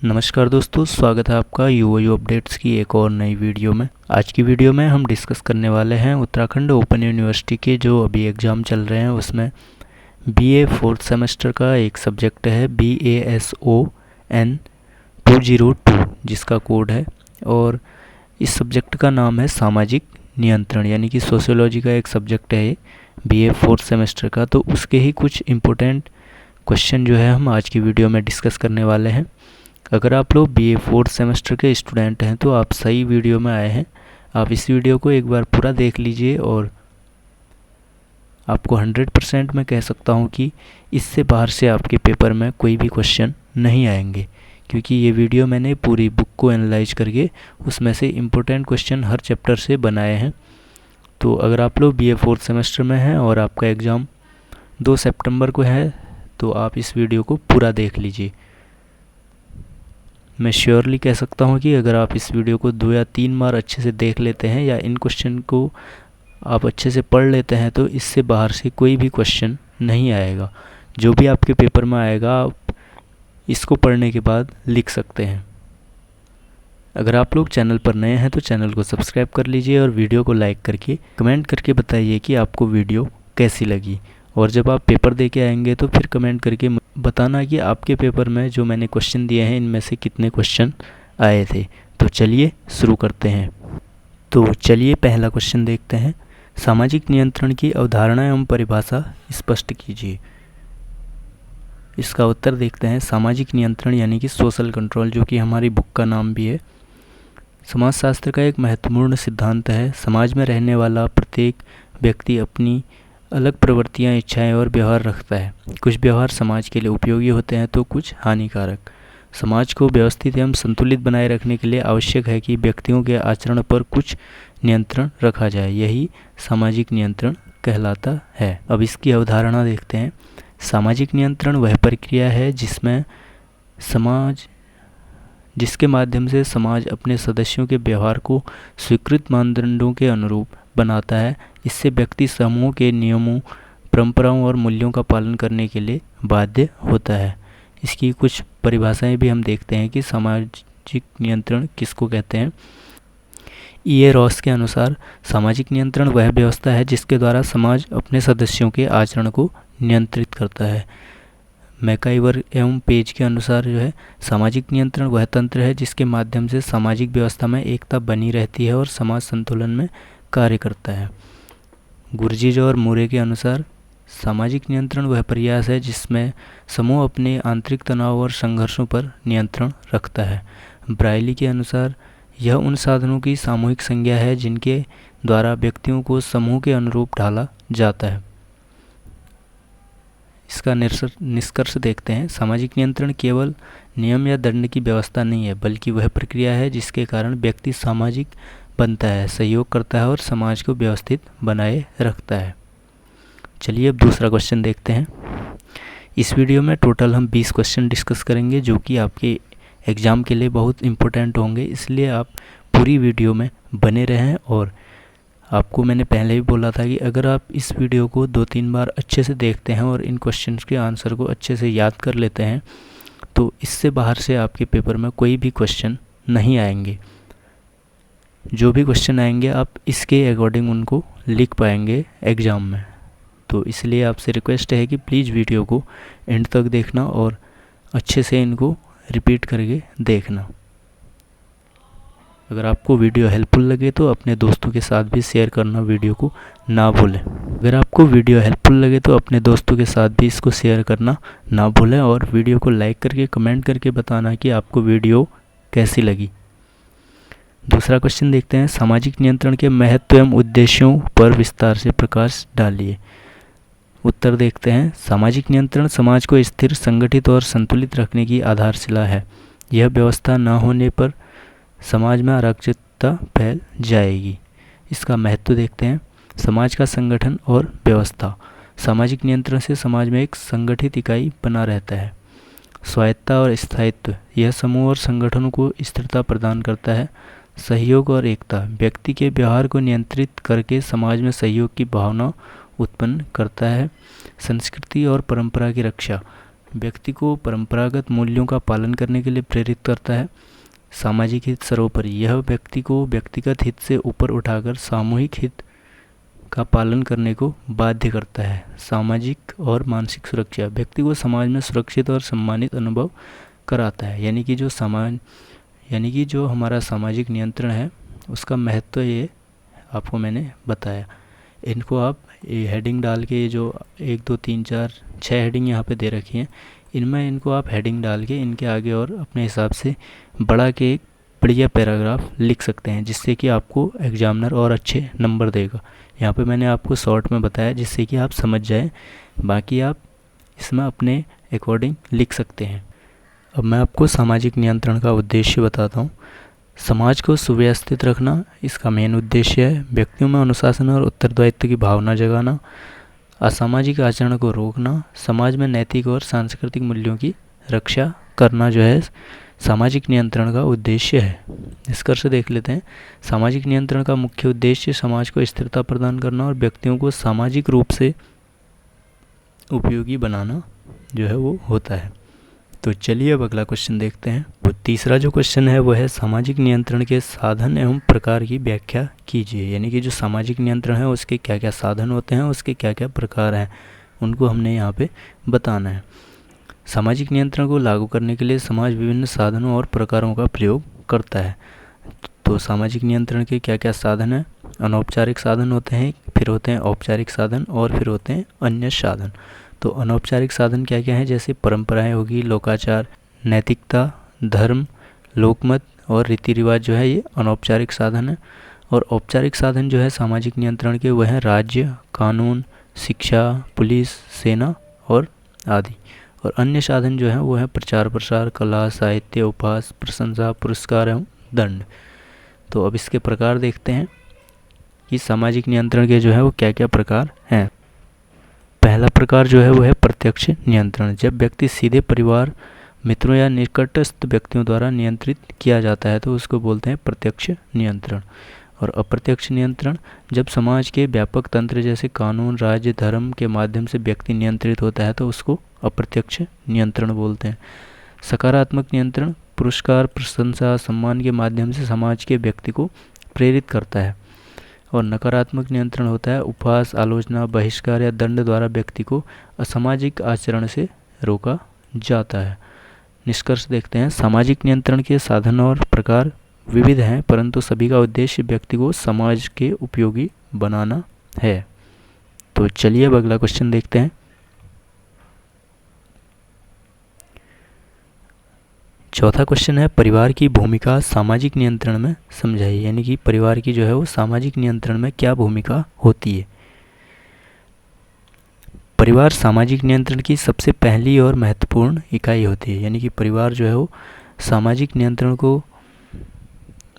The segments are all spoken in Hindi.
नमस्कार दोस्तों, स्वागत है आपका यूओयू अपडेट्स की एक और नई वीडियो में। आज की वीडियो में हम डिस्कस करने वाले हैं उत्तराखंड ओपन यूनिवर्सिटी के जो अभी एग्ज़ाम चल रहे हैं उसमें बीए फोर्थ सेमेस्टर का एक सब्जेक्ट है BASON 202 जिसका कोड है, और इस सब्जेक्ट का नाम है सामाजिक नियंत्रण, यानी कि सोशियोलॉजी का एक सब्जेक्ट है ये बीए फोर्थ सेमेस्टर का। तो उसके ही कुछ इम्पोर्टेंट क्वेश्चन जो है हम आज की वीडियो में डिस्कस करने वाले हैं। अगर आप लोग बीए फोर्थ सेमेस्टर के स्टूडेंट हैं तो आप सही वीडियो में आए हैं। आप इस वीडियो को एक बार पूरा देख लीजिए और आपको 100% मैं कह सकता हूं कि इससे बाहर से आपके पेपर में कोई भी क्वेश्चन नहीं आएंगे, क्योंकि ये वीडियो मैंने पूरी बुक को एनालाइज करके उसमें से इम्पोर्टेंट क्वेश्चन हर चैप्टर से बनाए हैं। तो अगर आप लोग बीए फोर्थ सेमेस्टर में हैं और आपका एग्ज़ाम 2 सितंबर को है तो आप इस वीडियो को पूरा देख लीजिए। मैं श्योरली कह सकता हूँ कि अगर आप इस वीडियो को 2 या 3 बार अच्छे से देख लेते हैं या इन क्वेश्चन को आप अच्छे से पढ़ लेते हैं तो इससे बाहर से कोई भी क्वेश्चन नहीं आएगा। जो भी आपके पेपर में आएगा आप इसको पढ़ने के बाद लिख सकते हैं। अगर आप लोग चैनल पर नए हैं तो चैनल को सब्सक्राइब कर लीजिए और वीडियो को लाइक करके कमेंट करके बताइए कि आपको वीडियो कैसी लगी। और जब आप पेपर दे के आएंगे तो फिर कमेंट करके बताना कि आपके पेपर में जो मैंने क्वेश्चन दिए हैं इनमें से कितने क्वेश्चन आए थे। तो चलिए शुरू करते हैं। तो चलिए पहला क्वेश्चन देखते हैं। सामाजिक नियंत्रण की अवधारणा एवं परिभाषा स्पष्ट कीजिए। इसका उत्तर देखते हैं। सामाजिक नियंत्रण यानी कि सोशल कंट्रोल, जो कि हमारी बुक का नाम भी है, समाजशास्त्र का एक महत्वपूर्ण सिद्धांत है। समाज में रहने वाला प्रत्येक व्यक्ति अपनी अलग प्रवृत्तियां, इच्छाएं और व्यवहार रखता है। कुछ व्यवहार समाज के लिए उपयोगी होते हैं तो कुछ हानिकारक। समाज को व्यवस्थित एवं संतुलित बनाए रखने के लिए आवश्यक है कि व्यक्तियों के आचरण पर कुछ नियंत्रण रखा जाए। यही सामाजिक नियंत्रण कहलाता है। अब इसकी अवधारणा देखते हैं। सामाजिक नियंत्रण वह प्रक्रिया है जिसके माध्यम से समाज अपने सदस्यों के व्यवहार को स्वीकृत मानदंडों के अनुरूप बनाता है। इससे व्यक्ति समूह के नियमों, परंपराओं और मूल्यों का पालन करने के लिए बाध्य होता है। इसकी कुछ परिभाषाएं भी हम देखते हैं कि सामाजिक नियंत्रण किसको कहते हैं। E.A. रॉस के अनुसार सामाजिक नियंत्रण वह व्यवस्था है जिसके द्वारा समाज अपने सदस्यों के आचरण को नियंत्रित करता है। मैकाइवर एवं पेज के अनुसार जो है सामाजिक नियंत्रण वह तंत्र है जिसके माध्यम से सामाजिक व्यवस्था में एकता बनी रहती है और समाज संतुलन में कार्य करता है। गुरजीज और मुरे के अनुसार सामाजिक नियंत्रण वह प्रयास है जिसमें समूह अपने आंतरिक तनाव और संघर्षों पर नियंत्रण रखता है। ब्राइली के अनुसार यह उन साधनों की सामूहिक संज्ञा है जिनके द्वारा व्यक्तियों को समूह के अनुरूप ढाला जाता है। इसका निष्कर्ष देखते हैं। सामाजिक नियंत्रण केवल नियम या दंड की व्यवस्था नहीं है, बल्कि वह प्रक्रिया है जिसके कारण व्यक्ति सामाजिक बनता है, सहयोग करता है और समाज को व्यवस्थित बनाए रखता है। चलिए अब दूसरा क्वेश्चन देखते हैं। इस वीडियो में टोटल हम 20 क्वेश्चन डिस्कस करेंगे जो कि आपके एग्ज़ाम के लिए बहुत इम्पोर्टेंट होंगे, इसलिए आप पूरी वीडियो में बने रहें। और आपको मैंने पहले भी बोला था कि अगर आप इस वीडियो को 2-3 बार अच्छे से देखते हैं और इन क्वेश्चंस के आंसर को अच्छे से याद कर लेते हैं तो इससे बाहर से आपके पेपर में कोई भी क्वेश्चन नहीं आएंगे। जो भी क्वेश्चन आएंगे आप इसके अकॉर्डिंग उनको लिख पाएंगे एग्ज़ाम में। तो इसलिए आपसे रिक्वेस्ट है कि प्लीज़ वीडियो को एंड तक देखना और अच्छे से इनको रिपीट करके देखना। अगर आपको वीडियो हेल्पफुल लगे तो अपने दोस्तों के साथ भी शेयर करना वीडियो को ना भूलें। अगर आपको वीडियो हेल्पफुल लगे तो अपने दोस्तों के साथ भी इसको शेयर करना ना भूलें और वीडियो को लाइक करके कमेंट करके बताना कि आपको वीडियो कैसी लगी। दूसरा क्वेश्चन देखते हैं। सामाजिक नियंत्रण के महत्व एवं उद्देश्यों पर विस्तार से प्रकाश डालिए। उत्तर देखते हैं। सामाजिक नियंत्रण समाज को स्थिर, संगठित और संतुलित रखने की आधारशिला है। यह व्यवस्था न होने पर समाज में अराजकता फैल जाएगी। इसका महत्व देखते हैं। समाज का संगठन और व्यवस्था। सामाजिक नियंत्रण से समाज में एक संगठित इकाई बना रहता है। स्वायत्तता और स्थायित्व। यह समूह और संगठनों को स्थिरता प्रदान करता है। सहयोग और एकता। व्यक्ति के व्यवहार को नियंत्रित करके समाज में सहयोग की भावना उत्पन्न करता है। संस्कृति और परंपरा की रक्षा। व्यक्ति को परंपरागत मूल्यों का पालन करने के लिए प्रेरित करता है। सामाजिक हित सर्वोपरि, यह व्यक्ति को व्यक्तिगत हित से ऊपर उठाकर सामूहिक हित का पालन करने को बाध्य करता है। सामाजिक और मानसिक सुरक्षा, व्यक्ति को समाज में सुरक्षित और सम्मानित अनुभव कराता है। यानी कि जो हमारा सामाजिक नियंत्रण है उसका महत्व ये आपको मैंने बताया। इनको आप हेडिंग डाल के, जो 1 2 3 4 6 हेडिंग यहाँ पे दे रखी हैं, इनमें इनको आप हेडिंग डाल के इनके आगे और अपने हिसाब से बढ़ा के एक बढ़िया पैराग्राफ लिख सकते हैं, जिससे कि आपको एग्जामिनर और अच्छे नंबर देगा। यहाँ पे मैंने आपको शॉर्ट में बताया जिससे कि आप समझ जाएं, बाकी आप इसमें अपने अकॉर्डिंग लिख सकते हैं। अब मैं आपको सामाजिक नियंत्रण का उद्देश्य बताता हूँ। समाज को सुव्यवस्थित रखना इसका मेन उद्देश्य है। व्यक्तियों में अनुशासन और उत्तरदायित्व की भावना जगाना, असामाजिक आचरण को रोकना, समाज में नैतिक और सांस्कृतिक मूल्यों की रक्षा करना जो है सामाजिक नियंत्रण का उद्देश्य है। निष्कर्ष देख लेते हैं। सामाजिक नियंत्रण का मुख्य उद्देश्य समाज को स्थिरता प्रदान करना और व्यक्तियों को सामाजिक रूप से उपयोगी बनाना जो है वो होता है। तो चलिए अब अगला क्वेश्चन देखते हैं। तो तीसरा जो क्वेश्चन है वो है सामाजिक नियंत्रण के साधन एवं प्रकार की व्याख्या कीजिए। यानी कि जो सामाजिक नियंत्रण है उसके क्या क्या साधन होते हैं, उसके क्या क्या प्रकार हैं, उनको हमने यहाँ पे बताना है। सामाजिक नियंत्रण को लागू करने के लिए समाज विभिन्न साधनों और प्रकारों का प्रयोग करता है। तो सामाजिक नियंत्रण के क्या क्या साधन हैं? अनौपचारिक साधन होते हैं, फिर होते हैं औपचारिक साधन और फिर होते हैं अन्य साधन। तो अनौपचारिक साधन क्या क्या हैं? जैसे परंपराएं होगी, लोकाचार, नैतिकता, धर्म, लोकमत और रीति रिवाज जो है ये अनौपचारिक साधन है। और औपचारिक साधन जो है सामाजिक नियंत्रण के वह हैं राज्य, कानून, शिक्षा, पुलिस, सेना और आदि। और अन्य साधन जो हैं वो है प्रचार प्रसार, कला, साहित्य, उपहास, प्रशंसा, पुरस्कार एवं दंड। तो अब इसके प्रकार देखते हैं कि सामाजिक नियंत्रण के जो है वो क्या क्या प्रकार हैं। पहला प्रकार जो है वो है प्रत्यक्ष नियंत्रण। जब व्यक्ति सीधे परिवार, मित्रों या निकटस्थ व्यक्तियों द्वारा नियंत्रित किया जाता है तो उसको बोलते हैं प्रत्यक्ष नियंत्रण। और अप्रत्यक्ष नियंत्रण, जब समाज के व्यापक तंत्र जैसे कानून, राज्य, धर्म के माध्यम से व्यक्ति नियंत्रित होता है तो उसको अप्रत्यक्ष नियंत्रण बोलते हैं। सकारात्मक नियंत्रण, पुरस्कार, प्रशंसा, सम्मान के माध्यम से समाज के व्यक्ति को प्रेरित करता है। और नकारात्मक नियंत्रण होता है उपहास, आलोचना, बहिष्कार या दंड द्वारा व्यक्ति को असामाजिक आचरण से रोका जाता है। निष्कर्ष देखते हैं। सामाजिक नियंत्रण के साधन और प्रकार विविध हैं, परंतु सभी का उद्देश्य व्यक्ति को समाज के उपयोगी बनाना है। तो चलिए अब अगला क्वेश्चन देखते हैं। चौथा क्वेश्चन है परिवार की भूमिका सामाजिक नियंत्रण में समझाइए। यानी कि परिवार की जो है वो सामाजिक नियंत्रण में क्या भूमिका होती है। परिवार सामाजिक नियंत्रण की सबसे पहली और महत्वपूर्ण इकाई होती है। यानी कि परिवार जो है वो सामाजिक नियंत्रण को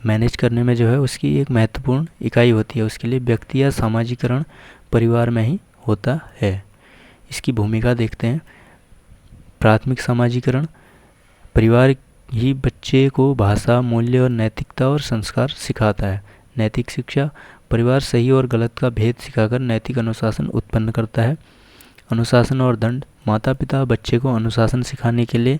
मैनेज करने में जो है उसकी एक महत्वपूर्ण इकाई होती है। उसके लिए व्यक्ति या सामाजिकरण परिवार में ही होता है। इसकी भूमिका देखते हैं। प्राथमिक सामाजिकरण, परिवार ही बच्चे को भाषा, मूल्य और नैतिकता और संस्कार सिखाता है। नैतिक शिक्षा, परिवार सही और गलत का भेद सिखाकर नैतिक अनुशासन उत्पन्न करता है। अनुशासन और दंड, माता पिता बच्चे को अनुशासन सिखाने के लिए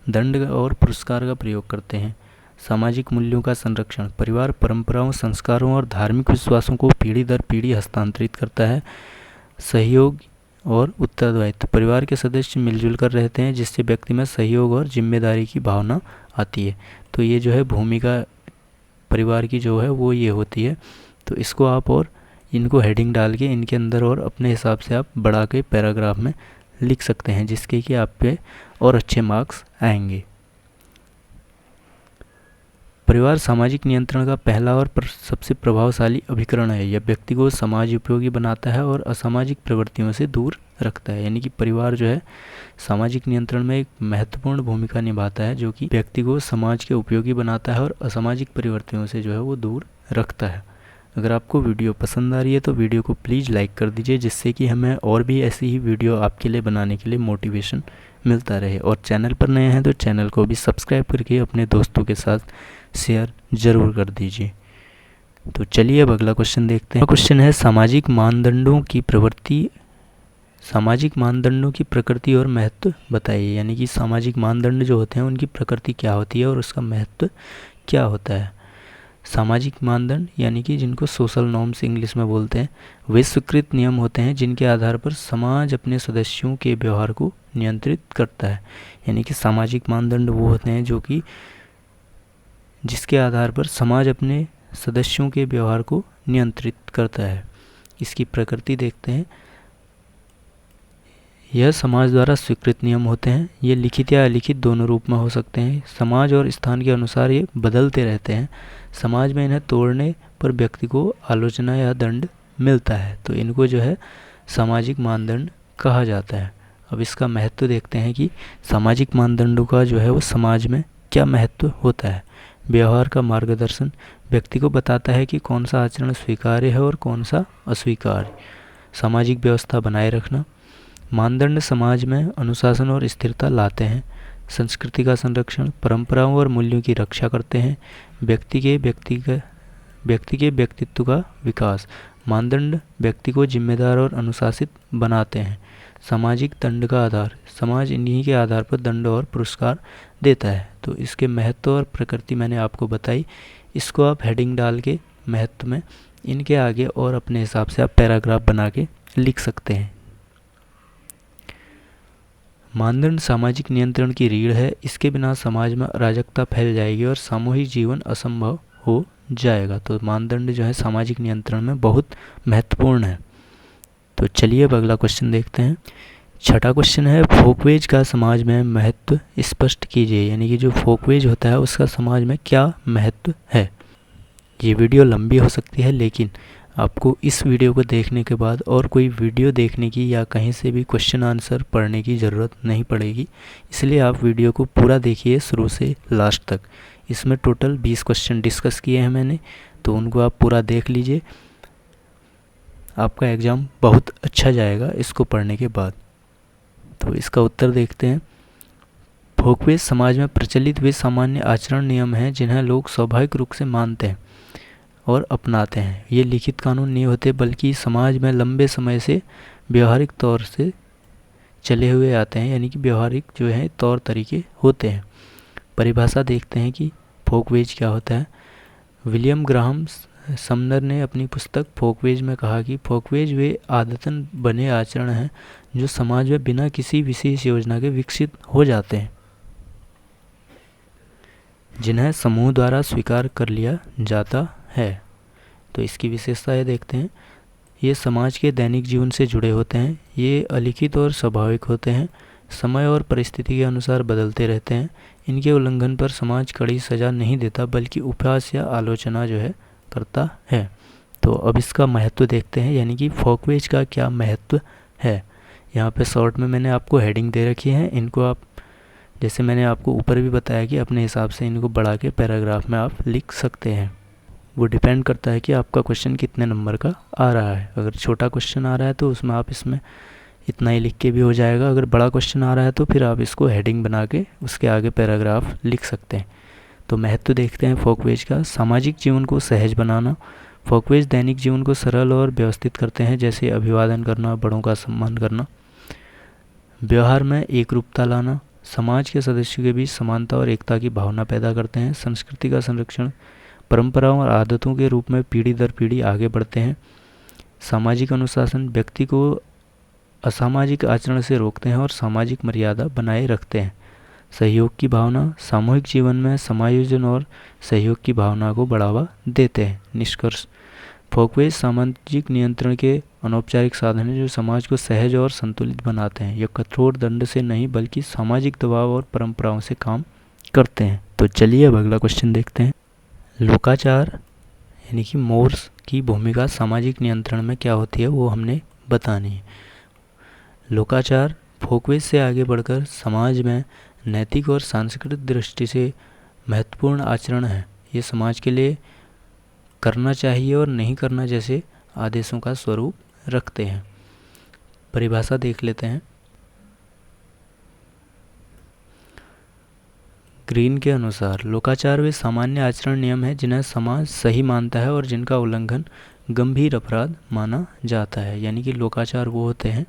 दंड और पुरस्कार का प्रयोग करते हैं। सामाजिक मूल्यों का संरक्षण, परिवार परंपराओं, संस्कारों और धार्मिक विश्वासों को पीढ़ी दर पीढ़ी हस्तांतरित करता है। सहयोग और उत्तरदायित्व, परिवार के सदस्य मिलजुल कर रहते हैं जिससे व्यक्ति में सहयोग और जिम्मेदारी की भावना आती है। तो ये जो है भूमिका परिवार की जो है वो ये होती है। तो इसको आप और इनको हेडिंग डाल के इनके अंदर और अपने हिसाब से आप बढ़ा के पैराग्राफ में लिख सकते हैं, जिसके कि आप पे और अच्छे मार्क्स आएंगे। परिवार सामाजिक नियंत्रण का पहला और सबसे प्रभावशाली अभिकरण है। यह व्यक्ति को समाज उपयोगी बनाता है और असामाजिक प्रवृत्तियों से दूर रखता है। यानी कि परिवार जो है सामाजिक नियंत्रण में एक महत्वपूर्ण भूमिका निभाता है, जो कि व्यक्ति को समाज के उपयोगी बनाता है और असामाजिक प्रवृत्तियों से जो है वो दूर रखता है। अगर आपको वीडियो पसंद आ रही है तो वीडियो को प्लीज़ लाइक कर दीजिए, जिससे कि हमें और भी ऐसी ही वीडियो आपके लिए बनाने के लिए मोटिवेशन मिलता रहे। और चैनल पर नए हैं तो चैनल को भी सब्सक्राइब करके अपने दोस्तों के साथ शेयर ज़रूर कर दीजिए। तो चलिए अब अगला क्वेश्चन देखते हैं। क्वेश्चन है सामाजिक मानदंडों की प्रवृत्ति सामाजिक मानदंडों की प्रकृति और महत्व बताइए, यानी कि सामाजिक मानदंड जो होते हैं उनकी प्रकृति क्या होती है और उसका महत्व क्या होता है। सामाजिक मानदंड यानी कि जिनको सोशल नॉर्म्स इंग्लिश में बोलते हैं, वे स्वीकृत नियम होते हैं जिनके आधार पर समाज अपने सदस्यों के व्यवहार को नियंत्रित करता है। यानी कि सामाजिक मानदंड वो होते हैं जो कि जिसके आधार पर समाज अपने सदस्यों के व्यवहार को नियंत्रित करता है। इसकी प्रकृति देखते हैं। यह समाज द्वारा स्वीकृत नियम होते हैं। ये लिखित या अलिखित दोनों रूप में हो सकते हैं। समाज और स्थान के अनुसार ये बदलते रहते हैं। समाज में इन्हें तोड़ने पर व्यक्ति को आलोचना या दंड मिलता है, तो इनको जो है सामाजिक मानदंड कहा जाता है। अब इसका महत्व देखते हैं कि सामाजिक मानदंडों का जो है वो समाज में क्या महत्व होता है। व्यवहार का मार्गदर्शन व्यक्ति को बताता है कि कौन सा आचरण स्वीकार्य है और कौन सा अस्वीकार्य। सामाजिक व्यवस्था बनाए रखना, मानदंड समाज में अनुशासन और स्थिरता लाते हैं। संस्कृति का संरक्षण, परंपराओं और मूल्यों की रक्षा करते हैं। व्यक्ति के व्यक्तित्व का विकास, मानदंड व्यक्ति को जिम्मेदार और अनुशासित बनाते हैं। सामाजिक दंड का आधार, समाज इन्हीं के आधार पर दंड और पुरस्कार देता है। तो इसके महत्व और प्रकृति मैंने आपको बताई। इसको आप हेडिंग डाल के महत्व में इनके आगे और अपने हिसाब से आप पैराग्राफ बना के लिख सकते हैं। मानदंड सामाजिक नियंत्रण की रीढ़ है। इसके बिना समाज में अराजकता फैल जाएगी और सामूहिक जीवन असंभव हो जाएगा। तो मानदंड जो है सामाजिक नियंत्रण में बहुत महत्वपूर्ण है। तो चलिए अब अगला क्वेश्चन देखते हैं। छठा क्वेश्चन है, फोकवेज का समाज में महत्व स्पष्ट कीजिए। यानी कि जो फोकवेज होता है उसका समाज में क्या महत्व है। ये वीडियो लंबी हो सकती है, लेकिन आपको इस वीडियो को देखने के बाद और कोई वीडियो देखने की या कहीं से भी क्वेश्चन आंसर पढ़ने की ज़रूरत नहीं पड़ेगी। इसलिए आप वीडियो को पूरा देखिए शुरू से लास्ट तक। इसमें टोटल 20 क्वेश्चन डिस्कस किए हैं मैंने, तो उनको आप पूरा देख लीजिए। आपका एग्ज़ाम बहुत अच्छा जाएगा इसको पढ़ने के बाद। तो इसका उत्तर देखते हैं। फोकवेज समाज में प्रचलित वे सामान्य आचरण नियम हैं जिन्हें लोग स्वाभाविक रूप से मानते हैं और अपनाते हैं। ये लिखित कानून नहीं होते, बल्कि समाज में लंबे समय से व्यवहारिक तौर से चले हुए आते हैं। यानी कि व्यवहारिक जो है तौर तरीके होते हैं। परिभाषा देखते हैं कि फोकवेज क्या होता है। विलियम ग्राहम समनर ने अपनी पुस्तक फोकवेज में कहा कि फोकवेज वे आदतन बने आचरण हैं जो समाज में बिना किसी विशेष योजना के विकसित हो जाते हैं, जिन्हें समूह द्वारा स्वीकार कर लिया जाता है। तो इसकी विशेषताएं देखते हैं। ये समाज के दैनिक जीवन से जुड़े होते हैं। ये अलिखित और स्वाभाविक होते हैं। समय और परिस्थिति के अनुसार बदलते रहते हैं। इनके उल्लंघन पर समाज कड़ी सजा नहीं देता, बल्कि उपहास या आलोचना जो है करता है। तो अब इसका महत्व देखते हैं, यानी कि फोकवेज का क्या महत्व है। यहाँ पे शॉर्ट में मैंने आपको हेडिंग दे रखी है। इनको आप, जैसे मैंने आपको ऊपर भी बताया कि अपने हिसाब से इनको बढ़ा के पैराग्राफ में आप लिख सकते हैं। वो डिपेंड करता है कि आपका क्वेश्चन कितने नंबर का आ रहा है। अगर छोटा क्वेश्चन आ रहा है तो उसमें आप इसमें इतना ही लिख के भी हो जाएगा। अगर बड़ा क्वेश्चन आ रहा है तो फिर आप इसको हेडिंग बना के उसके आगे पैराग्राफ लिख सकते हैं। तो महत्व देखते हैं फोकवेज का। सामाजिक जीवन को सहज बनाना, फोकवेज दैनिक जीवन को सरल और व्यवस्थित करते हैं, जैसे अभिवादन करना, बड़ों का सम्मान करना। व्यवहार में एकरूपता लाना, समाज के सदस्यों के बीच समानता और एकता की भावना पैदा करते हैं। संस्कृति का संरक्षण, परंपराओं और आदतों के रूप में पीढ़ी दर पीढ़ी आगे बढ़ते हैं। सामाजिक अनुशासन, व्यक्ति को असामाजिक आचरण से रोकते हैं और सामाजिक मर्यादा बनाए रखते हैं। सहयोग की भावना, सामूहिक जीवन में समायोजन और सहयोग की भावना को बढ़ावा देते हैं। निष्कर्ष, फोकवेज सामाजिक नियंत्रण के अनौपचारिक साधन हैं जो समाज को सहज और संतुलित बनाते हैं। यह कठोर दंड से नहीं, बल्कि सामाजिक दबाव और परंपराओं से काम करते हैं। तो चलिए अब अगला क्वेश्चन देखते हैं। लोकाचार यानी कि मोर्स की भूमिका सामाजिक नियंत्रण में क्या होती है वो हमने बतानी है। लोकाचार फोकवेज से आगे बढ़कर समाज में नैतिक और सांस्कृतिक दृष्टि से महत्वपूर्ण आचरण है। ये समाज के लिए करना चाहिए और नहीं करना जैसे आदेशों का स्वरूप रखते हैं। परिभाषा देख लेते हैं। ग्रीन के अनुसार लोकाचार वे सामान्य आचरण नियम हैं जिन्हें समाज सही मानता है और जिनका उल्लंघन गंभीर अपराध माना जाता है। यानी कि लोकाचार वो होते हैं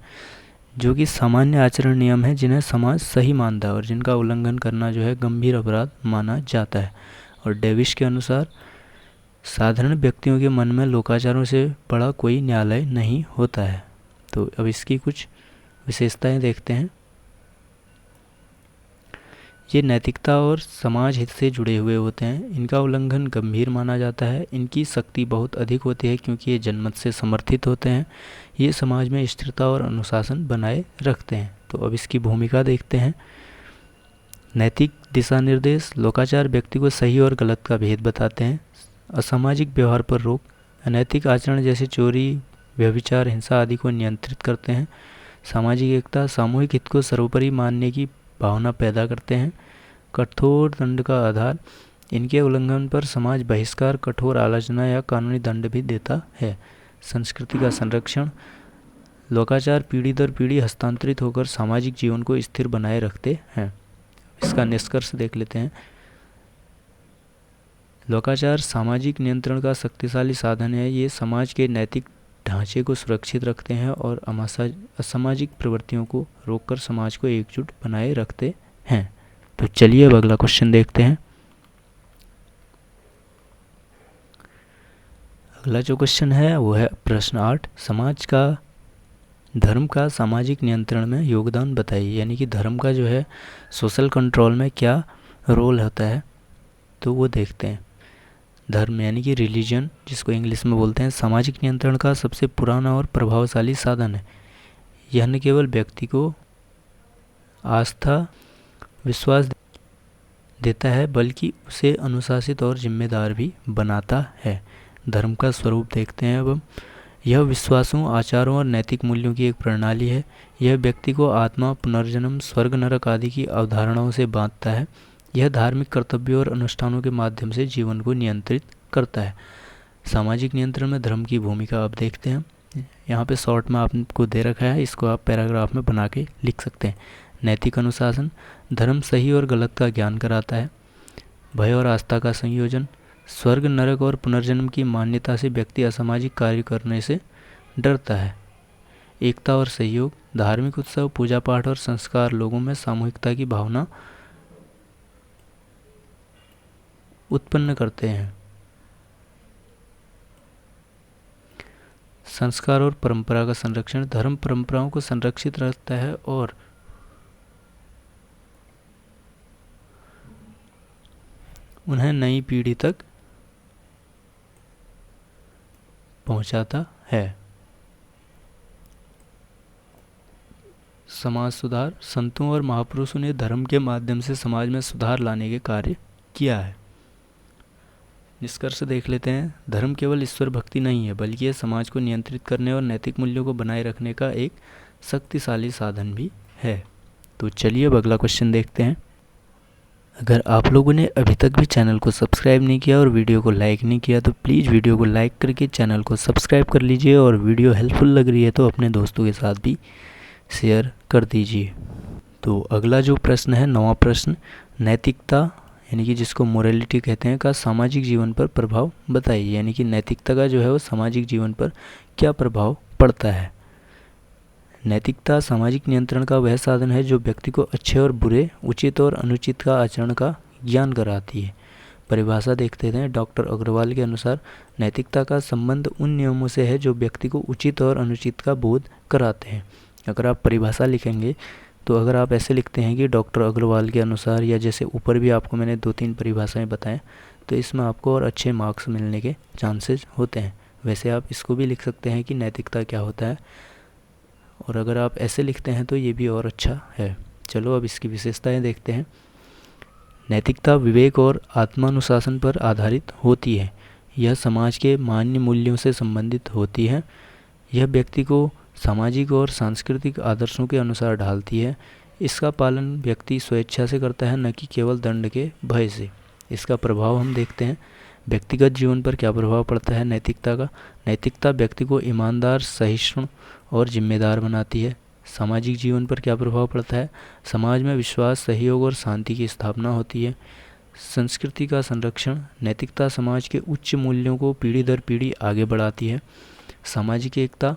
जो कि सामान्य आचरण नियम है जिन्हें समाज सही मानता है और जिनका उल्लंघन करना जो है गंभीर अपराध माना जाता है। और डेविस के अनुसार साधारण व्यक्तियों के मन में लोकाचारों से बड़ा कोई न्यायालय नहीं होता है। तो अब इसकी कुछ विशेषताएं देखते हैं। ये नैतिकता और समाज हित से जुड़े हुए होते हैं। इनका उल्लंघन गंभीर माना जाता है। इनकी शक्ति बहुत अधिक होती है क्योंकि ये जनमत से समर्थित होते हैं। ये समाज में स्थिरता और अनुशासन बनाए रखते हैं। तो अब इसकी भूमिका देखते हैं। नैतिक दिशा निर्देश। लोकाचार व्यक्ति को सही और गलत का भेद बताते हैं। असामाजिक व्यवहार पर रोक। अनैतिक आचरण जैसे चोरी, व्यभिचार, हिंसा आदि को नियंत्रित करते हैं। सामाजिक एकता। सामूहिक हित को सर्वोपरि मानने की भावना पैदा करते हैं। कठोर दंड का आधार। इनके उल्लंघन पर समाज बहिष्कार, कठोर आलोचना या कानूनी दंड भी देता है। संस्कृति का संरक्षण। लोकाचार पीढ़ी दर पीढ़ी हस्तांतरित होकर सामाजिक जीवन को स्थिर बनाए रखते हैं। इसका निष्कर्ष देख लेते हैं। लोकाचार सामाजिक नियंत्रण का शक्तिशाली साधन है। ये समाज के नैतिक ढांचे को सुरक्षित रखते हैं और असामाजिक प्रवृत्तियों को रोककर समाज को एकजुट बनाए रखते हैं। तो चलिए अब अगला क्वेश्चन देखते हैं। अगला जो क्वेश्चन है वो है प्रश्न 8। समाज का धर्म का सामाजिक नियंत्रण में योगदान बताइए। यानी कि धर्म का जो है सोशल कंट्रोल में क्या रोल होता है, तो वो देखते हैं। धर्म यानी कि रिलीजन, जिसको इंग्लिश में बोलते हैं, सामाजिक नियंत्रण का सबसे पुराना और प्रभावशाली साधन है। यह न केवल व्यक्ति को आस्था, विश्वास देता है बल्कि उसे अनुशासित और जिम्मेदार भी बनाता है। धर्म का स्वरूप देखते हैं अब हम। यह विश्वासों, आचारों और नैतिक मूल्यों की एक प्रणाली है। यह व्यक्ति को आत्मा, पुनर्जन्म, स्वर्ग, नरक आदि की अवधारणाओं से बांधता है। यह धार्मिक कर्तव्यों और अनुष्ठानों के माध्यम से जीवन को नियंत्रित करता है। सामाजिक नियंत्रण में धर्म की भूमिका अब देखते हैं। यहाँ पे शॉर्ट में आपको दे रखा है, इसको आप पैराग्राफ में बना के लिख सकते हैं। नैतिक अनुशासन। धर्म सही और गलत का ज्ञान कराता है। भय और आस्था का संयोजन। स्वर्ग, नरक और पुनर्जन्म की मान्यता से व्यक्ति असामाजिक कार्य करने से डरता है। एकता और सहयोग। धार्मिक उत्सव, पूजा पाठ और संस्कार लोगों में सामूहिकता की भावना उत्पन्न करते हैं। संस्कार और परंपरा का संरक्षण। धर्म परंपराओं को संरक्षित रखता है और उन्हें नई पीढ़ी तक पहुंचाता है। समाज सुधार। संतों और महापुरुषों ने धर्म के माध्यम से समाज में सुधार लाने के कार्य किया है। निष्कर्ष देख लेते हैं। धर्म केवल ईश्वर भक्ति नहीं है बल्कि यह समाज को नियंत्रित करने और नैतिक मूल्यों को बनाए रखने का एक शक्तिशाली साधन भी है। तो चलिए अब अगला क्वेश्चन देखते हैं। अगर आप लोगों ने अभी तक भी चैनल को सब्सक्राइब नहीं किया और वीडियो को लाइक नहीं किया तो प्लीज़ वीडियो को लाइक करके चैनल को सब्सक्राइब कर लीजिए और वीडियो हेल्पफुल लग रही है तो अपने दोस्तों के साथ भी शेयर कर दीजिए। तो अगला जो प्रश्न है, 9वां प्रश्न, नैतिकता यानी कि जिसको मोरालिटी कहते हैं का सामाजिक जीवन पर प्रभाव बताइए। यानी कि नैतिकता का जो है वो सामाजिक जीवन पर क्या प्रभाव पड़ता है। नैतिकता सामाजिक नियंत्रण का वह साधन है जो व्यक्ति को अच्छे और बुरे, उचित और अनुचित का आचरण का ज्ञान कराती है। परिभाषा देखते हैं। डॉक्टर अग्रवाल के अनुसार नैतिकता का संबंध उन नियमों से है जो व्यक्ति को उचित और अनुचित का बोध कराते हैं। अगर आप परिभाषा लिखेंगे तो अगर आप ऐसे लिखते हैं कि डॉक्टर अग्रवाल के अनुसार, या जैसे ऊपर भी आपको मैंने 2-3 परिभाषाएं बताएं, तो इसमें आपको और अच्छे मार्क्स मिलने के चांसेस होते हैं। वैसे आप इसको भी लिख सकते हैं कि नैतिकता क्या होता है, और अगर आप ऐसे लिखते हैं तो ये भी और अच्छा है। चलो अब इसकी विशेषताएं देखते हैं। नैतिकता विवेक और आत्मानुशासन पर आधारित होती है। यह समाज के मान्य मूल्यों से संबंधित होती है। यह व्यक्ति को सामाजिक और सांस्कृतिक आदर्शों के अनुसार ढालती है। इसका पालन व्यक्ति स्वेच्छा से करता है, न कि केवल दंड के भय से। इसका प्रभाव हम देखते हैं। व्यक्तिगत जीवन पर क्या प्रभाव पड़ता है नैतिकता का। नैतिकता व्यक्ति को ईमानदार, सहिष्णु और जिम्मेदार बनाती है। सामाजिक जीवन पर क्या प्रभाव पड़ता है। समाज में विश्वास, सहयोग और शांति की स्थापना होती है। संस्कृति का संरक्षण। नैतिकता समाज के उच्च मूल्यों को पीढ़ी दर पीढ़ी आगे बढ़ाती है। सामाजिक एकता।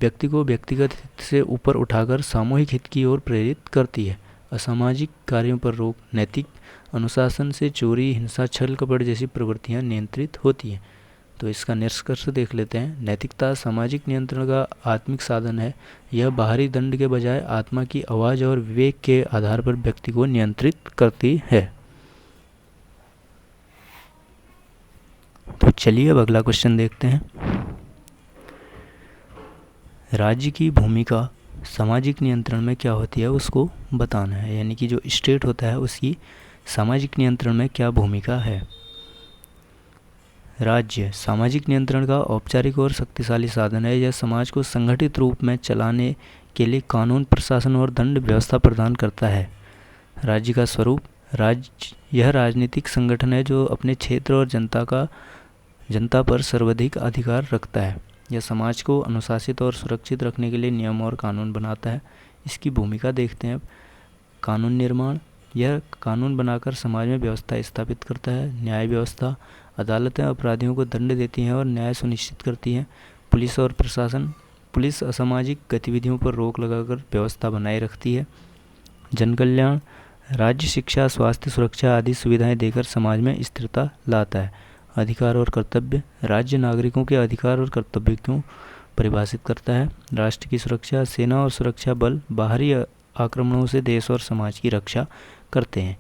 व्यक्ति को व्यक्तिगत हित से ऊपर उठाकर सामूहिक हित की ओर प्रेरित करती है। असामाजिक कार्यों पर रोक, नैतिक अनुशासन से चोरी, हिंसा, छल कपट जैसी प्रवृत्तियां नियंत्रित होती हैं। तो इसका निष्कर्ष देख लेते हैं। नैतिकता सामाजिक नियंत्रण का आत्मिक साधन है। यह बाहरी दंड के बजाय आत्मा की आवाज़ और विवेक के आधार पर व्यक्ति को नियंत्रित करती है। तो चलिए अब अगला क्वेश्चन देखते हैं। राज्य की भूमिका सामाजिक नियंत्रण में क्या होती है उसको बताना है, यानी कि जो स्टेट होता है उसकी सामाजिक नियंत्रण में क्या भूमिका है। राज्य सामाजिक नियंत्रण का औपचारिक और शक्तिशाली साधन है। यह समाज को संगठित रूप में चलाने के लिए कानून, प्रशासन और दंड व्यवस्था प्रदान करता है। राज्य का स्वरूप, राज्य यह राजनीतिक संगठन है जो अपने क्षेत्र और जनता पर सर्वाधिक अधिकार रखता है। यह समाज को अनुशासित और सुरक्षित रखने के लिए नियम और कानून बनाता है। इसकी भूमिका देखते हैं। कानून निर्माण, यह कानून बनाकर समाज में व्यवस्था स्थापित करता है। न्याय व्यवस्था, अदालतें अपराधियों को दंड देती हैं और न्याय सुनिश्चित करती हैं। पुलिस और प्रशासन, पुलिस असामाजिक गतिविधियों पर रोक लगाकर व्यवस्था बनाए रखती है। जन कल्याण, राज्य शिक्षा, स्वास्थ्य, सुरक्षा आदि सुविधाएं देकर समाज में स्थिरता लाता है। अधिकार और कर्तव्य, राज्य नागरिकों के अधिकार और कर्तव्य को परिभाषित करता है। राष्ट्र की सुरक्षा, सेना और सुरक्षा बल बाहरी आक्रमणों से देश और समाज की रक्षा करते हैं।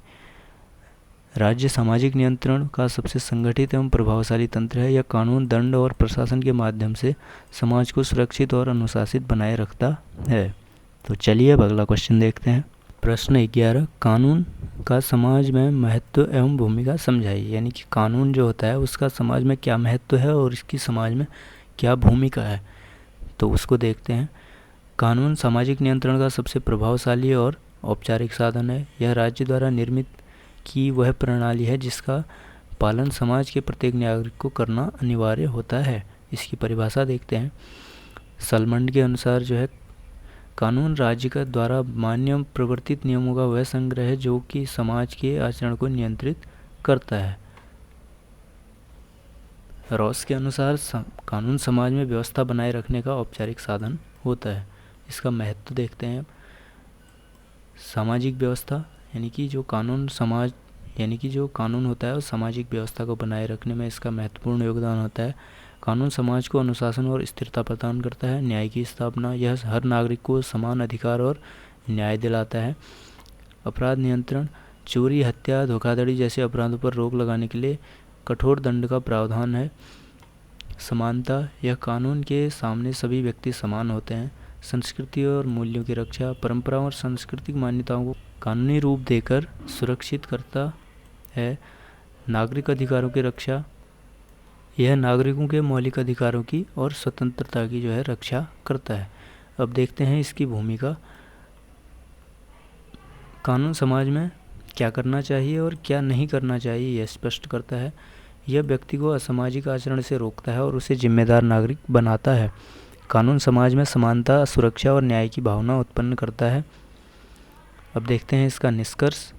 राज्य सामाजिक नियंत्रण का सबसे संगठित एवं प्रभावशाली तंत्र है। यह कानून, दंड और प्रशासन के माध्यम से समाज को सुरक्षित और अनुशासित बनाए रखता है। तो चलिए अब अगला क्वेश्चन देखते हैं। प्रश्न 11, कानून का समाज में महत्व एवं भूमिका समझाइए, यानी कि कानून जो होता है उसका समाज में क्या महत्व है और इसकी समाज में क्या भूमिका है, तो उसको देखते हैं। कानून सामाजिक नियंत्रण का सबसे प्रभावशाली और औपचारिक साधन है। यह राज्य द्वारा निर्मित की वह प्रणाली है जिसका पालन समाज के प्रत्येक नागरिक को करना अनिवार्य होता है। इसकी परिभाषा देखते हैं। सलमंड के अनुसार जो है, कानून राज्य का द्वारा मान्य प्रवर्तित नियमों का वह संग्रह है जो कि समाज के आचरण को नियंत्रित करता है। रॉस के अनुसार कानून समाज में व्यवस्था बनाए रखने का औपचारिक साधन होता है। इसका महत्व देखते हैं। सामाजिक व्यवस्था, यानी कि जो कानून होता है वो सामाजिक व्यवस्था को बनाए रखने में इसका महत्वपूर्ण योगदान होता है। कानून समाज को अनुशासन और स्थिरता प्रदान करता है। न्याय की स्थापना, यह हर नागरिक को समान अधिकार और न्याय दिलाता है। अपराध नियंत्रण, चोरी, हत्या, धोखाधड़ी जैसे अपराधों पर रोक लगाने के लिए कठोर दंड का प्रावधान है। समानता, यह कानून के सामने सभी व्यक्ति समान होते हैं। संस्कृति और मूल्यों की रक्षा, परंपराओं और सांस्कृतिक मान्यताओं को कानूनी रूप देकर सुरक्षित करता है। नागरिक अधिकारों की रक्षा, यह नागरिकों के मौलिक अधिकारों की और स्वतंत्रता की जो है रक्षा करता है। अब देखते हैं इसकी भूमिका। कानून समाज में क्या करना चाहिए और क्या नहीं करना चाहिए यह स्पष्ट करता है। यह व्यक्ति को असामाजिक आचरण से रोकता है और उसे जिम्मेदार नागरिक बनाता है। कानून समाज में समानता, सुरक्षा और न्याय की भावना उत्पन्न करता है। अब देखते हैं इसका निष्कर्ष।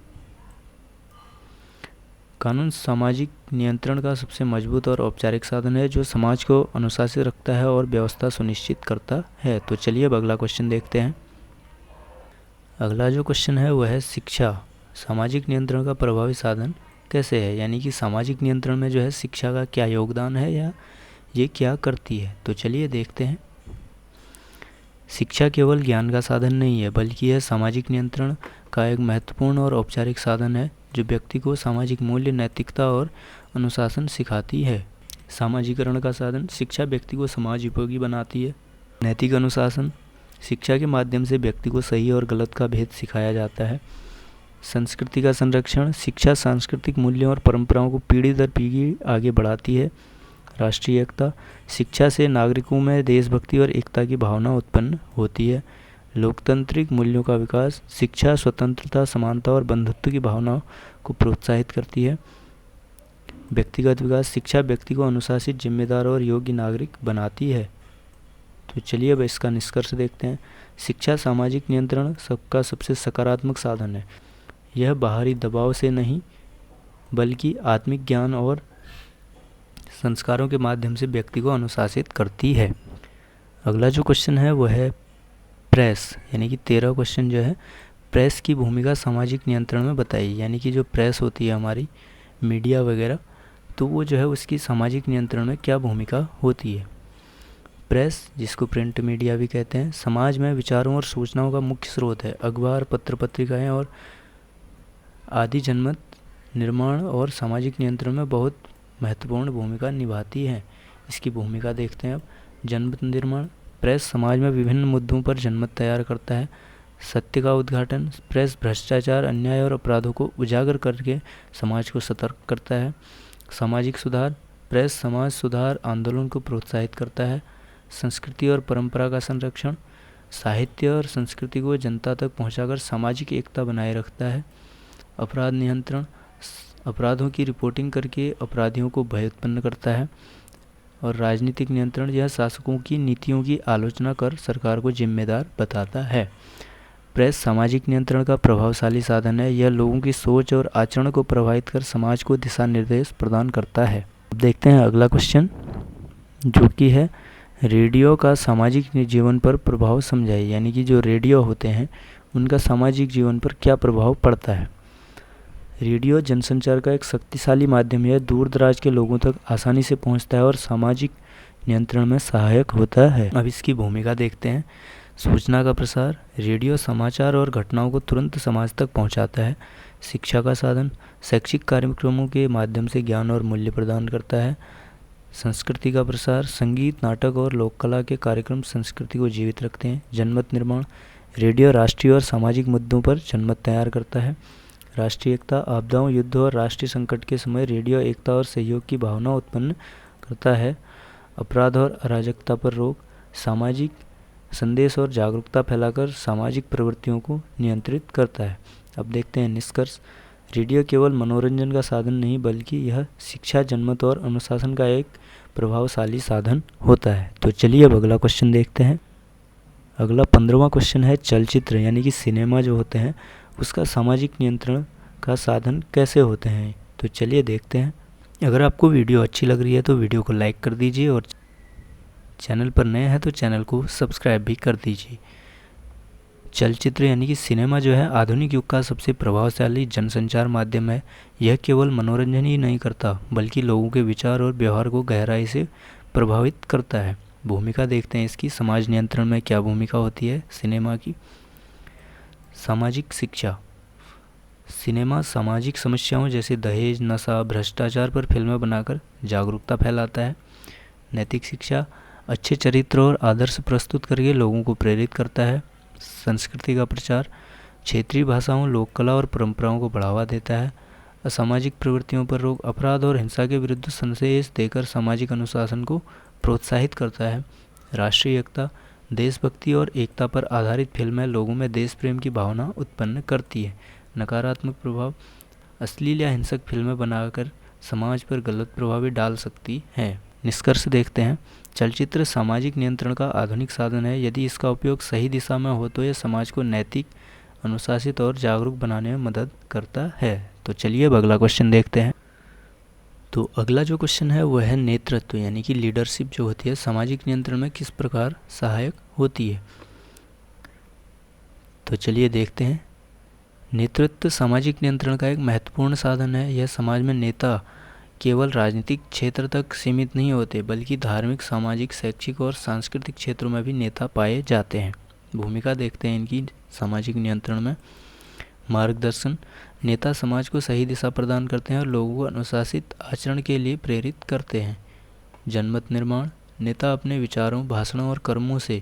कानून सामाजिक नियंत्रण का सबसे मजबूत और औपचारिक साधन है जो समाज को अनुशासित रखता है और व्यवस्था सुनिश्चित करता है। तो चलिए अब अगला क्वेश्चन देखते हैं। अगला जो क्वेश्चन है वह है शिक्षा सामाजिक नियंत्रण का प्रभावी साधन कैसे है, यानी कि सामाजिक नियंत्रण में जो है शिक्षा का क्या योगदान है या ये क्या करती है। तो चलिए देखते हैं। शिक्षा केवल ज्ञान का साधन नहीं है बल्कि यह सामाजिक नियंत्रण का एक महत्वपूर्ण और औपचारिक साधन है जो व्यक्ति को सामाजिक मूल्य, नैतिकता और अनुशासन सिखाती है। सामाजिकरण का साधन, शिक्षा व्यक्ति को समाज उपयोगी बनाती है। नैतिक अनुशासन, शिक्षा के माध्यम से व्यक्ति को सही और गलत का भेद सिखाया जाता है। संस्कृति का संरक्षण, शिक्षा सांस्कृतिक मूल्यों और परंपराओं को पीढ़ी दर पीढ़ी आगे बढ़ाती है। राष्ट्रीय एकता, शिक्षा से नागरिकों में देशभक्ति और एकता की भावना उत्पन्न होती है। लोकतांत्रिक मूल्यों का विकास, शिक्षा स्वतंत्रता, समानता और बंधुत्व की भावना को प्रोत्साहित करती है। व्यक्तिगत विकास, शिक्षा व्यक्ति को अनुशासित, जिम्मेदार और योग्य नागरिक बनाती है। तो चलिए अब इसका निष्कर्ष देखते हैं। शिक्षा सामाजिक नियंत्रण सबका सबसे सकारात्मक साधन है। यह बाहरी दबाव से नहीं बल्कि आत्मिक ज्ञान और संस्कारों के माध्यम से व्यक्ति को अनुशासित करती है। अगला जो क्वेश्चन है वो है प्रेस, यानी कि 13 क्वेश्चन जो है, प्रेस की भूमिका सामाजिक नियंत्रण में बताइए। यानी कि जो प्रेस होती है हमारी, मीडिया वगैरह, तो वो जो है उसकी सामाजिक नियंत्रण में क्या भूमिका होती है। प्रेस, जिसको प्रिंट मीडिया भी कहते हैं, समाज में विचारों और सूचनाओं का मुख्य स्रोत है। अखबार, पत्र पत्रिकाएं और आदि जनमत निर्माण और सामाजिक नियंत्रण में बहुत महत्वपूर्ण भूमिका निभाती है। इसकी भूमिका देखते हैं अब। जनमत निर्माण, प्रेस समाज में विभिन्न मुद्दों पर जनमत तैयार करता है। सत्य का उद्घाटन, प्रेस भ्रष्टाचार, अन्याय और अपराधों को उजागर करके समाज को सतर्क करता है। सामाजिक सुधार, प्रेस समाज सुधार आंदोलन को प्रोत्साहित करता है। संस्कृति और परंपरा का संरक्षण, साहित्य और संस्कृति को जनता तक पहुंचाकर सामाजिक एकता बनाए रखता है। अपराध नियंत्रण, अपराधों की रिपोर्टिंग करके अपराधियों को भय उत्पन्न करता है। और राजनीतिक नियंत्रण, यह शासकों की नीतियों की आलोचना कर सरकार को जिम्मेदार बताता है। प्रेस सामाजिक नियंत्रण का प्रभावशाली साधन है। यह लोगों की सोच और आचरण को प्रभावित कर समाज को दिशा निर्देश प्रदान करता है। अब देखते हैं अगला क्वेश्चन, जो कि है रेडियो का सामाजिक जीवन पर प्रभाव समझाइए। यानी कि जो रेडियो होते हैं उनका सामाजिक जीवन पर क्या प्रभाव पड़ता है। रेडियो जनसंचार का एक शक्तिशाली माध्यम है। दूर दराज के लोगों तक आसानी से पहुंचता है और सामाजिक नियंत्रण में सहायक होता है। अब इसकी भूमिका देखते हैं। सूचना का प्रसार, रेडियो समाचार और घटनाओं को तुरंत समाज तक पहुंचाता है। शिक्षा का साधन, शैक्षिक कार्यक्रमों के माध्यम से ज्ञान और मूल्य प्रदान करता है। संस्कृति का प्रसार, संगीत, नाटक और लोक कला के कार्यक्रम संस्कृति को जीवित रखते हैं। जनमत निर्माण, रेडियो राष्ट्रीय और सामाजिक मुद्दों पर जनमत तैयार करता है। राष्ट्रीय एकता, आपदाओं, युद्ध और राष्ट्रीय संकट के समय रेडियो एकता और सहयोग की भावना उत्पन्न करता है। अपराध और अराजकता पर रोक, सामाजिक संदेश और जागरूकता फैलाकर सामाजिक प्रवृत्तियों को नियंत्रित करता है। अब देखते हैं निष्कर्ष। रेडियो केवल मनोरंजन का साधन नहीं बल्कि यह शिक्षा, जनमत और अनुशासन का एक प्रभावशाली साधन होता है। तो चलिए अब अगला क्वेश्चन देखते हैं। अगला 15वां क्वेश्चन है चलचित्र, यानी कि सिनेमा जो होते हैं उसका सामाजिक नियंत्रण का साधन कैसे होते हैं। तो चलिए देखते हैं। अगर आपको वीडियो अच्छी लग रही है तो वीडियो को लाइक कर दीजिए और चैनल पर नए हैं तो चैनल को सब्सक्राइब भी कर दीजिए। चलचित्र यानी कि सिनेमा जो है आधुनिक युग का सबसे प्रभावशाली जनसंचार माध्यम है। यह केवल मनोरंजन ही नहीं करता बल्कि लोगों के विचार और व्यवहार को गहराई से प्रभावित करता है। भूमिका देखते हैं इसकी। समाज नियंत्रण में क्या भूमिका होती है सिनेमा की। सामाजिक शिक्षा, सिनेमा सामाजिक समस्याओं जैसे दहेज, नशा, भ्रष्टाचार पर फिल्में बनाकर जागरूकता फैलाता है। नैतिक शिक्षा, अच्छे चरित्र और आदर्श प्रस्तुत करके लोगों को प्रेरित करता है। संस्कृति का प्रचार, क्षेत्रीय भाषाओं, लोक कला और परंपराओं को बढ़ावा देता है। असामाजिक प्रवृत्तियों पर रोक, अपराध और हिंसा के विरुद्ध संदेश देकर सामाजिक अनुशासन को प्रोत्साहित करता है। राष्ट्रीय एकता, देशभक्ति और एकता पर आधारित फिल्में लोगों में देश प्रेम की भावना उत्पन्न करती है। नकारात्मक प्रभाव, अश्लील या हिंसक फिल्में बनाकर समाज पर गलत प्रभाव भी डाल सकती हैं। निष्कर्ष देखते हैं। चलचित्र सामाजिक नियंत्रण का आधुनिक साधन है। यदि इसका उपयोग सही दिशा में हो तो यह समाज को नैतिक, अनुशासित और जागरूक बनाने में मदद करता है। तो चलिए अब अगला क्वेश्चन देखते हैं। तो अगला जो क्वेश्चन है वह है नेतृत्व, यानी कि लीडरशिप जो होती है सामाजिक नियंत्रण में किस प्रकार सहायक होती है। तो चलिए देखते हैं। नेतृत्व सामाजिक नियंत्रण का एक महत्वपूर्ण साधन है। यह समाज में नेता केवल राजनीतिक क्षेत्र तक सीमित नहीं होते बल्कि धार्मिक, सामाजिक, शैक्षिक और सांस्कृतिक क्षेत्रों में भी नेता पाए जाते हैं। भूमिका देखते हैं इनकी सामाजिक नियंत्रण में। मार्गदर्शन, नेता समाज को सही दिशा प्रदान करते हैं और लोगों को अनुशासित आचरण के लिए प्रेरित करते हैं। जनमत निर्माण, नेता अपने विचारों, भाषणों और कर्मों से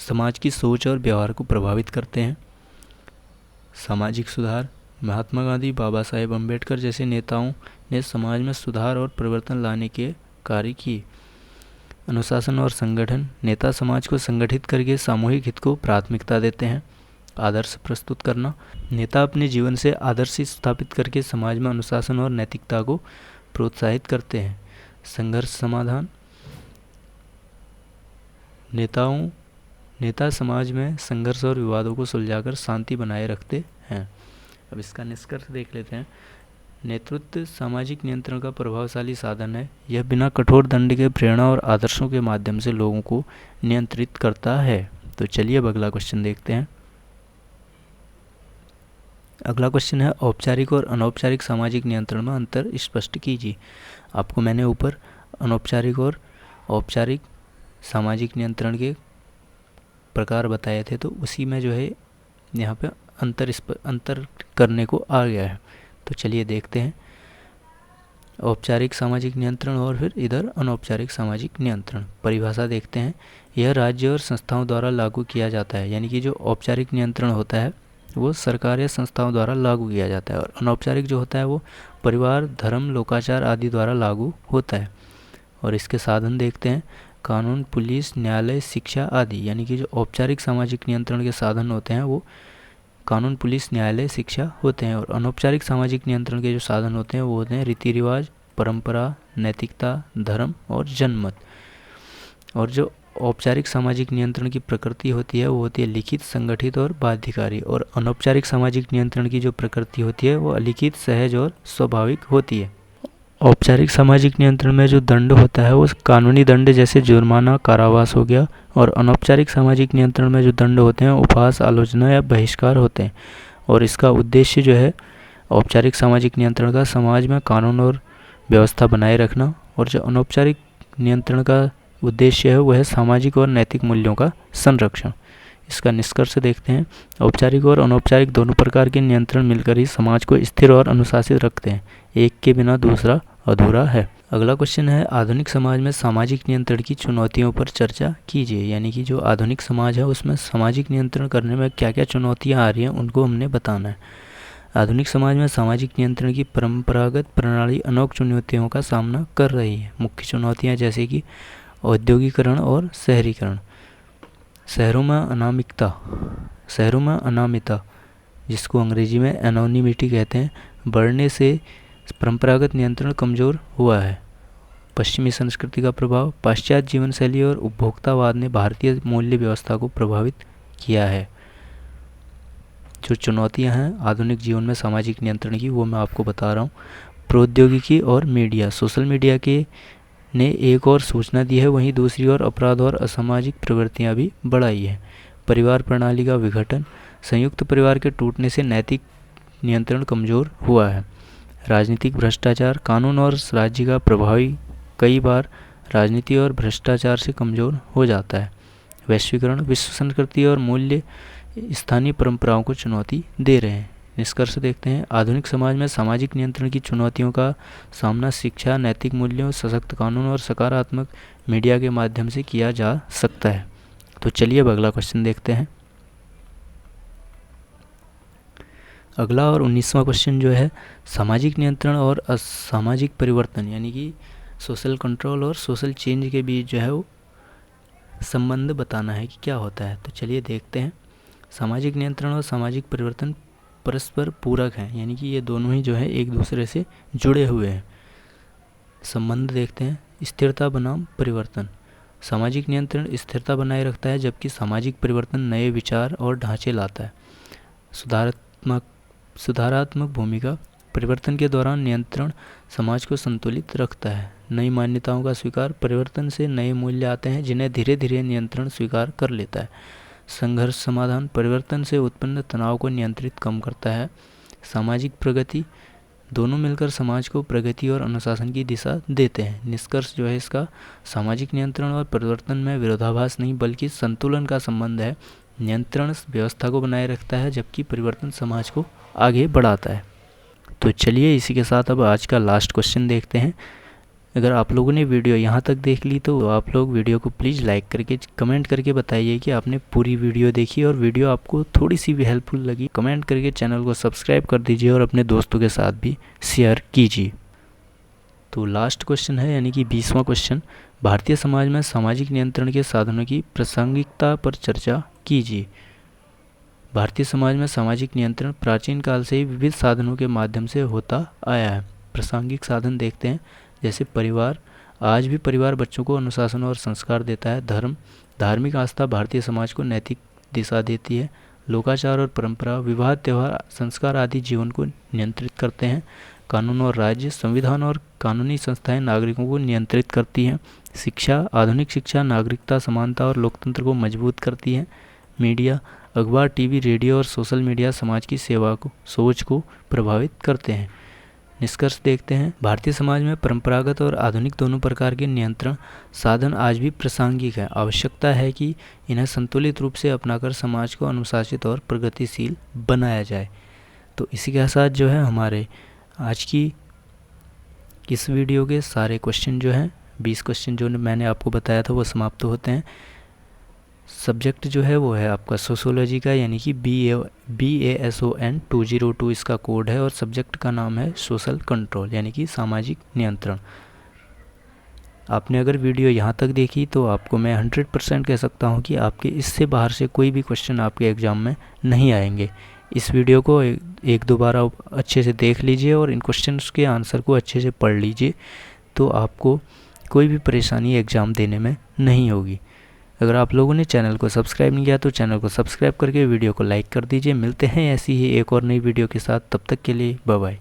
समाज की सोच और व्यवहार को प्रभावित करते हैं। सामाजिक सुधार, महात्मा गांधी, बाबा साहेब अम्बेडकर जैसे नेताओं ने समाज में सुधार और परिवर्तन लाने के कार्य किए। अनुशासन और संगठन, नेता समाज को संगठित करके सामूहिक हित को प्राथमिकता देते हैं। आदर्श प्रस्तुत करना, नेता अपने जीवन से आदर्श स्थापित करके समाज में अनुशासन और नैतिकता को प्रोत्साहित करते हैं। संघर्ष समाधान, नेता समाज में संघर्ष और विवादों को सुलझाकर शांति बनाए रखते हैं। अब इसका निष्कर्ष देख लेते हैं। नेतृत्व सामाजिक नियंत्रण का प्रभावशाली साधन है। यह बिना कठोर दंड के प्रेरणा और आदर्शों के माध्यम से लोगों को नियंत्रित करता है। तो चलिए अब अगला क्वेश्चन देखते हैं। अगला क्वेश्चन है, औपचारिक और अनौपचारिक सामाजिक नियंत्रण में अंतर स्पष्ट कीजिए। आपको मैंने ऊपर अनौपचारिक और औपचारिक सामाजिक नियंत्रण के प्रकार बताए थे, तो उसी में जो है यहाँ पे अंतर करने को आ गया है। तो चलिए देखते हैं औपचारिक सामाजिक नियंत्रण और फिर इधर अनौपचारिक सामाजिक नियंत्रण। परिभाषा देखते हैं। यह राज्य और संस्थाओं द्वारा लागू किया जाता है, यानी कि जो औपचारिक नियंत्रण होता है वो सरकार या संस्थाओं द्वारा लागू किया जाता है, और अनौपचारिक जो होता है वो परिवार, धर्म, लोकाचार आदि द्वारा लागू होता है। और इसके साधन देखते हैं। कानून, पुलिस, न्यायालय, शिक्षा आदि, यानी कि जो औपचारिक सामाजिक नियंत्रण के साधन होते हैं वो कानून, पुलिस, न्यायालय, शिक्षा होते हैं। और अनौपचारिक सामाजिक नियंत्रण के जो साधन होते हैं वो होते हैं रीति रिवाज, परंपरा, नैतिकता, धर्म और जनमत। और जो औपचारिक सामाजिक नियंत्रण की प्रकृति होती है वो होती है लिखित, संगठित और बाध्यकारी। और अनौपचारिक सामाजिक नियंत्रण की जो प्रकृति होती है वो अलिखित, सहज और स्वाभाविक होती है। औपचारिक सामाजिक नियंत्रण में जो दंड होता है वो कानूनी दंड जैसे जुर्माना, कारावास हो गया। और अनौपचारिक सामाजिक नियंत्रण में जो दंड होते हैं उपहास, आलोचना या बहिष्कार होते हैं। और इसका उद्देश्य जो है औपचारिक सामाजिक नियंत्रण का समाज में कानून और व्यवस्था बनाए रखना, और जो अनौपचारिक नियंत्रण का उद्देश्य है वह है सामाजिक और नैतिक मूल्यों का संरक्षण। इसका निष्कर्ष देखते हैं। औपचारिक और अनौपचारिक दोनों प्रकार के नियंत्रण मिलकर ही समाज को स्थिर और अनुशासित रखते हैं। एक के बिना दूसरा अधूरा है। अगला क्वेश्चन है, आधुनिक समाज में सामाजिक नियंत्रण की चुनौतियों पर चर्चा कीजिए। यानी कि जो आधुनिक समाज है उसमें सामाजिक नियंत्रण करने में क्या क्या चुनौतियाँ आ रही हैं उनको हमने बताना है। आधुनिक समाज में सामाजिक नियंत्रण की परंपरागत प्रणाली अनेक चुनौतियों का सामना कर रही है। मुख्य चुनौतियाँ जैसे कि औद्योगिकरण और शहरीकरण, शहरों में अनामिता जिसको अंग्रेजी में एनोनिमिटी कहते हैं, बढ़ने से परंपरागत नियंत्रण कमज़ोर हुआ है। पश्चिमी संस्कृति का प्रभाव, पाश्चात्य जीवन शैली और उपभोक्तावाद ने भारतीय मूल्य व्यवस्था को प्रभावित किया है। जो चुनौतियां हैं आधुनिक जीवन में सामाजिक नियंत्रण की वो मैं आपको बता रहा हूँ। प्रौद्योगिकी और मीडिया, सोशल मीडिया के ने एक और सूचना दी है, वहीं दूसरी ओर अपराध और असामाजिक प्रवृत्तियां भी बढ़ाई है। परिवार प्रणाली का विघटन, संयुक्त परिवार के टूटने से नैतिक नियंत्रण कमज़ोर हुआ है। राजनीतिक भ्रष्टाचार, कानून और राज्य का प्रभावी कई बार राजनीति और भ्रष्टाचार से कमज़ोर हो जाता है। वैश्वीकरण, विश्व संस्कृति और मूल्य स्थानीय परंपराओं को चुनौती दे रहे हैं। निष्कर्ष देखते हैं। आधुनिक समाज में सामाजिक नियंत्रण की चुनौतियों का सामना शिक्षा, नैतिक मूल्यों, सशक्त कानून और सकारात्मक मीडिया के माध्यम से किया जा सकता है। तो चलिए अब अगला क्वेश्चन देखते हैं। अगला और 19वां क्वेश्चन जो है, सामाजिक नियंत्रण और असामाजिक परिवर्तन यानी कि सोशल कंट्रोल और सोशल चेंज के बीच जो है वो संबंध बताना है कि क्या होता है। तो चलिए देखते हैं। सामाजिक नियंत्रण और सामाजिक परिवर्तन परस्पर पूरक हैं, यानी कि ये दोनों ही जो है एक दूसरे से जुड़े हुए हैं। संबंध देखते हैं। स्थिरता बनाम परिवर्तन, सामाजिक नियंत्रण स्थिरता बनाए रखता है जबकि सामाजिक परिवर्तन नए विचार और ढांचे लाता है। सुधारात्मक भूमिका, परिवर्तन के दौरान नियंत्रण समाज को संतुलित रखता है। नई मान्यताओं का स्वीकार, परिवर्तन से नए मूल्य आते हैं जिन्हें धीरे धीरे नियंत्रण स्वीकार कर लेता है। संघर्ष समाधान, परिवर्तन से उत्पन्न तनाव को नियंत्रित कम करता है। सामाजिक प्रगति, दोनों मिलकर समाज को प्रगति और अनुशासन की दिशा देते हैं। निष्कर्ष जो है इसका, सामाजिक नियंत्रण और परिवर्तन में विरोधाभास नहीं बल्कि संतुलन का संबंध है। नियंत्रण व्यवस्था को बनाए रखता है जबकि परिवर्तन समाज को आगे बढ़ाता है। तो चलिए इसी के साथ अब आज का लास्ट क्वेश्चन देखते हैं। अगर आप लोगों ने वीडियो यहाँ तक देख ली तो आप लोग वीडियो को प्लीज़ लाइक करके कमेंट करके बताइए कि आपने पूरी वीडियो देखी और वीडियो आपको थोड़ी सी भी हेल्पफुल लगी। कमेंट करके चैनल को सब्सक्राइब कर दीजिए और अपने दोस्तों के साथ भी शेयर कीजिए। तो लास्ट क्वेश्चन है यानी कि 20वां क्वेश्चन, भारतीय समाज में सामाजिक नियंत्रण के साधनों की प्रासंगिकता पर चर्चा कीजिए। भारतीय समाज में सामाजिक नियंत्रण प्राचीन काल से ही विविध साधनों के माध्यम से होता आया है। प्रासंगिक साधन देखते हैं, जैसे परिवार, आज भी परिवार बच्चों को अनुशासन और संस्कार देता है। धर्म, धार्मिक आस्था भारतीय समाज को नैतिक दिशा देती है। लोकाचार और परंपरा, विवाह, त्यौहार, संस्कार आदि जीवन को नियंत्रित करते हैं। कानून और राज्य, संविधान और कानूनी संस्थाएं नागरिकों को नियंत्रित करती हैं। शिक्षा, आधुनिक शिक्षा नागरिकता, समानता और लोकतंत्र को मजबूत करती है। मीडिया, अखबार, टीवी, रेडियो और सोशल मीडिया समाज की सेवा को, सोच को प्रभावित करते हैं। निष्कर्ष देखते हैं। भारतीय समाज में परंपरागत और आधुनिक दोनों प्रकार के नियंत्रण साधन आज भी प्रासंगिक है। आवश्यकता है कि इन्हें संतुलित रूप से अपनाकर समाज को अनुशासित और प्रगतिशील बनाया जाए। तो इसी के साथ जो है हमारे आज की इस वीडियो के सारे क्वेश्चन जो हैं 20 क्वेश्चन जो मैंने आपको बताया था वो समाप्त होते हैं। सब्जेक्ट जो है वो है आपका सोशियोलॉजी का, यानी कि BASON 202 इसका कोड है, और सब्जेक्ट का नाम है सोशल कंट्रोल, यानी कि सामाजिक नियंत्रण। आपने अगर वीडियो यहाँ तक देखी तो आपको मैं 100% कह सकता हूँ कि आपके इससे बाहर से कोई भी क्वेश्चन आपके एग्ज़ाम में नहीं आएंगे। इस वीडियो को एक दो बार आप अच्छे से देख लीजिए और इन क्वेश्चंस के आंसर को अच्छे से पढ़ लीजिए, तो आपको कोई भी परेशानी एग्ज़ाम देने में नहीं होगी। अगर आप लोगों ने चैनल को सब्सक्राइब नहीं किया तो चैनल को सब्सक्राइब करके वीडियो को लाइक कर दीजिए। मिलते हैं ऐसी ही एक और नई वीडियो के साथ, तब तक के लिए बाय बाय।